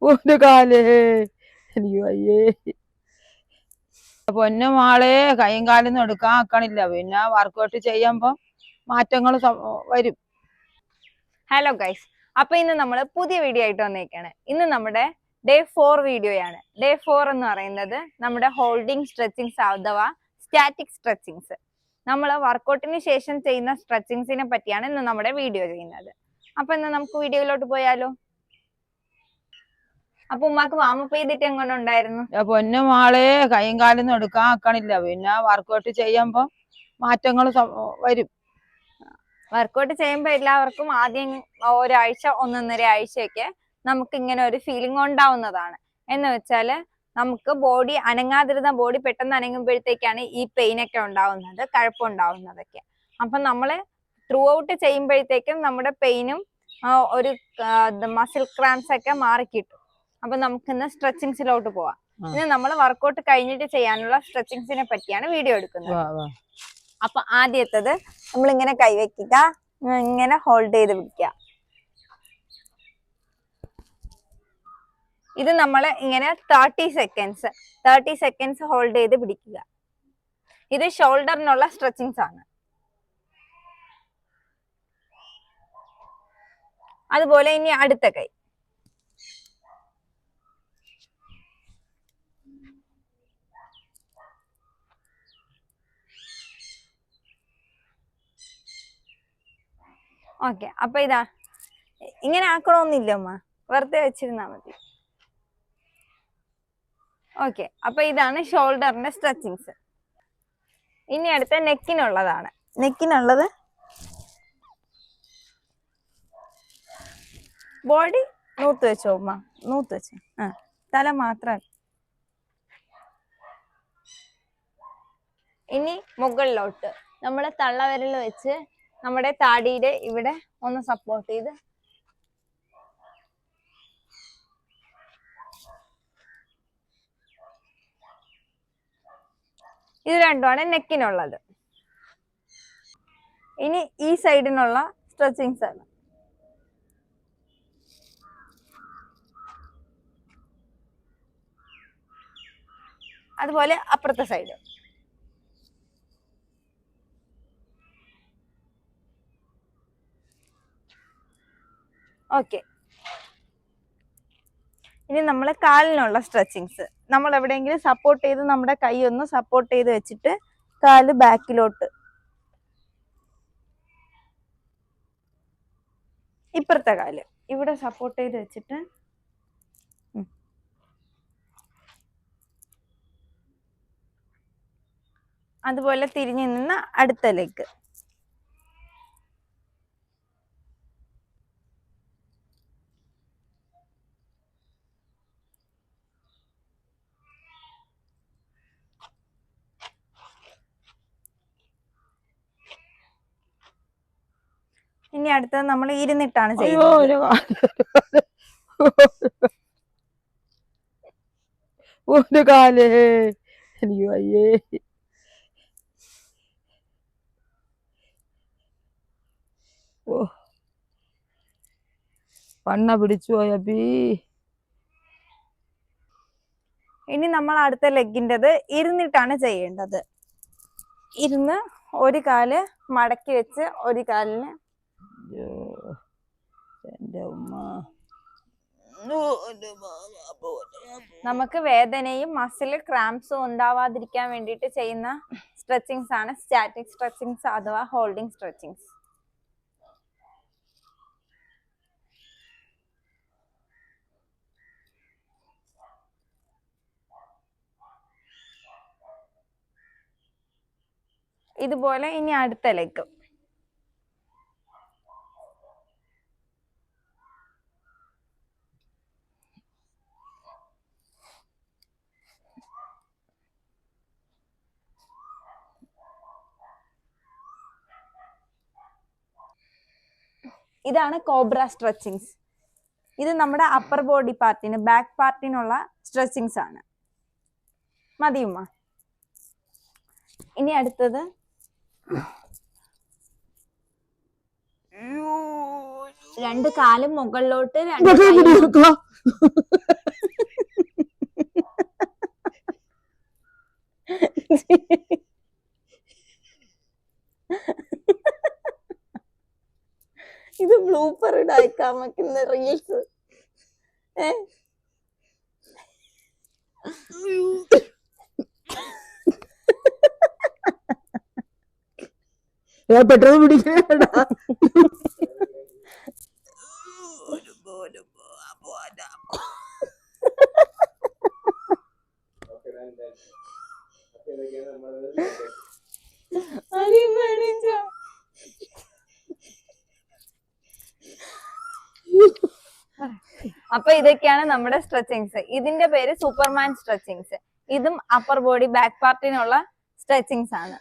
ഒരു കാലേ എനിക്ക് വയ്യേ. പൊന്നു മോളെ കൈയും കാലൊന്നും എടുക്കാൻ ആക്കണില്ല. പിന്നെ വർക്കൗട്ട് ചെയ്യുമ്പോ മാറ്റങ്ങൾ വരും. ഹലോ ഗൈസ്, അപ്പൊ ഇന്ന് നമ്മൾ പുതിയ വീഡിയോ ആയിട്ട് വന്നേക്കാണ്. ഇന്ന് നമ്മുടെ ഡേ 4 വീഡിയോയാണ്. ഡേ 4 എന്ന് പറയുന്നത് നമ്മുടെ ഹോൾഡിംഗ് സ്ട്രെച്ചിങ്സ് അഥവാ സ്റ്റാറ്റിക് സ്ട്രെച്ചിങ്സ്. നമ്മൾ വർക്കൗട്ടിന് ശേഷം ചെയ്യുന്ന സ്ട്രെച്ചിങ്സിനെ പറ്റിയാണ് ഇന്ന് നമ്മുടെ വീഡിയോ ചെയ്യുന്നത്. അപ്പൊ ഇന്ന് നമുക്ക് വീഡിയോയിലോട്ട് പോയാലോ? അപ്പൊ ഉമ്മാക്ക് വാമപ്പ് ചെയ്തിട്ട് എങ്ങനെ ഉണ്ടായിരുന്നു? പൊന്നു മോളെ കൈയും കാലൊന്നും എടുക്കാൻ ആക്കണില്ല. പിന്നെ വർക്കൗട്ട് ചെയ്യുമ്പോ മാറ്റങ്ങൾ വരും. വർക്കൗട്ട് ചെയ്യുമ്പോൾ എല്ലാവർക്കും ആദ്യം ഒരാഴ്ച 1.5 ആഴ്ചയൊക്കെ നമുക്ക് ഇങ്ങനെ ഒരു ഫീലിംഗ് ഉണ്ടാവുന്നതാണ്. എന്ന് വെച്ചാല് നമുക്ക് ബോഡി അനങ്ങാതിരുന്ന ബോഡി പെട്ടെന്ന് അനങ്ങുമ്പോഴത്തേക്കാണ് ഈ പെയിൻ ഒക്കെ ഉണ്ടാവുന്നത്, കഴപ്പുണ്ടാവുന്നതൊക്കെ. അപ്പൊ നമ്മള് ത്രൂ ഔട്ട് ചെയ്യുമ്പോഴത്തേക്കും നമ്മുടെ പെയിനും ഒരു മസിൽ ക്രാംസ് ഒക്കെ മാറിക്കിട്ടും. അപ്പൊ നമുക്ക് ഇന്ന് സ്ട്രെച്ചിങ്സിലോട്ട് പോവാം. ഇന്ന് നമ്മൾ വർക്കൗട്ട് കഴിഞ്ഞിട്ട് ചെയ്യാനുള്ള സ്ട്രെച്ചിങ്സിനെ പറ്റിയാണ് വീഡിയോ എടുക്കുന്നത്. അപ്പൊ ആദ്യത്തത് നമ്മളിങ്ങനെ കൈവയ്ക്കുക, ഇങ്ങനെ ഹോൾഡ് ചെയ്ത് പിടിക്കുക. ഇത് നമ്മൾ ഇങ്ങനെ 30 സെക്കൻഡ്സ് ഹോൾഡ് ചെയ്ത് പിടിക്കുക. ഇത് ഷോൾഡറിനുള്ള സ്ട്രെച്ചിങ്സ് ആണ്. അതുപോലെ ഇനി അടുത്ത കൈ. ഓക്കെ, അപ്പൊ ഇതാ ഇങ്ങനെ ആക്കണമെന്നില്ല അമ്മ, വെറുതെ വെച്ചിരുന്നാ മതി. ഓക്കെ, അപ്പൊ ഇതാണ് ഷോൾഡറിന്റെ സ്ട്രെച്ചിങ്സ്. ഇനി അടുത്ത നെക്കിനുള്ളതാണ്. നെക്കിനുള്ളത് ബോഡി നൂത്ത് വെച്ചോ ഉമ്മ, നൂത്ത് വെച്ച് തല മാത്രം. ഇനി മുകളിലോട്ട് നമ്മൾ തള്ളവിരൽ വെച്ച് നമ്മുടെ താടിയുടെ ഇവിടെ ഒന്ന് സപ്പോർട്ട് ചെയ്ത് ഇത് രണ്ടുമാണ് നെക്കിനുള്ളത്. ഇനി ഈ സൈഡിനുള്ള സ്ട്രെച്ചിങ്സ് ആണ്. അതുപോലെ അപ്പുറത്തെ സൈഡ്. ഓക്കെ, ഇനി നമ്മൾ കാലിനുള്ള സ്ട്രെച്ചിങ്സ്. നമ്മൾ എവിടെയെങ്കിലും സപ്പോർട്ട് ചെയ്ത് നമ്മുടെ കൈ ഒന്ന് സപ്പോർട്ട് ചെയ്ത് വെച്ചിട്ട് കാല് ബാക്കിലോട്ട്, ഇപ്പുറത്തെ കാല് ഇവിടെ സപ്പോർട്ട് ചെയ്ത് വെച്ചിട്ട് അതുപോലെ തിരിഞ്ഞു നിന്ന് അടുത്ത ലെഗ്. ഇനി അടുത്തത് നമ്മൾ ഇരുന്നിട്ടാണ് ചെയ്യുന്നത്. ഒരു കാലേ എനിക്ക് വയ്യേ. പണ്ണ പിടിച്ചു പോയപ്പീ. ഇനി നമ്മൾ അടുത്ത ലെഗിൻ്റെത് ഇരുന്നിട്ടാണ് ചെയ്യേണ്ടത്. ഇരുന്ന് ഒരു കാല് മടക്കി വെച്ച് ഒരു കാലിന് നമുക്ക് വേദനയും മസിൽ ക്രാംസും ഉണ്ടാവാതിരിക്കാൻ വേണ്ടിയിട്ട് ചെയ്യുന്ന സ്ട്രെച്ചിങ്സ് ആണ് സ്റ്റാറ്റിക് സ്ട്രെച്ചിങ്സ് അഥവാ ഹോൾഡിംഗ് സ്ട്രെച്ചിങ്സ്. ഇതുപോലെ ഇനി അടുത്ത ലെഗ്. ഇതാണ് കോബ്ര സ്ട്രെച്ചിങ്സ്. ഇത് നമ്മുടെ അപ്പർ ബോഡി പാർട്ടിന്, ബാക്ക് പാർട്ടിനുള്ള സ്ട്രെച്ചിങ്സ് ആണ്. മതിയുമ്മ. ഇനി അടുത്തത് രണ്ട് കാലും മുകളിലോട്ട്, രണ്ട് ഇങ്ങോട്ട് കൈയും പിടി നിർത്തുവാ. ഇത് ബ്ലൂപ്പർ ഇടായിക്കാൻ വെക്കുന്ന റീൽസ്. പെട്ടെന്ന് പിടിക്കണ. അപ്പൊ ഇതൊക്കെയാണ് നമ്മുടെ സ്ട്രെച്ചിങ്സ്. ഇതിന്റെ പേര് സൂപ്പർമാൻ സ്ട്രെച്ചിങ്സ്. ഇതും അപ്പർ ബോഡി ബാക്ക് പാർട്ടിനുള്ള സ്ട്രെച്ചിങ്സ് ആണ്.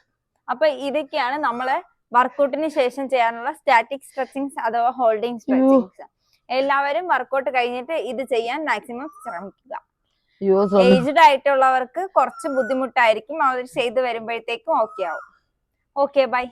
അപ്പൊ ഇതൊക്കെയാണ് നമ്മളെ വർക്കൗട്ടിന് ശേഷം ചെയ്യാനുള്ള സ്റ്റാറ്റിക് സ്ട്രെച്ചിങ്സ് അഥവാ ഹോൾഡിംഗ് സ്ട്രെച്ചിങ്സ്. എല്ലാവരും വർക്കൗട്ട് കഴിഞ്ഞിട്ട് ഇത് ചെയ്യാൻ മാക്സിമം ശ്രമിക്കുക. ഏജ്ഡ് ആയിട്ടുള്ളവർക്ക് കുറച്ച് ബുദ്ധിമുട്ടായിരിക്കും, അവർ ചെയ്ത് വരുമ്പോഴത്തേക്കും ഓക്കെ ആവും. Okay, by.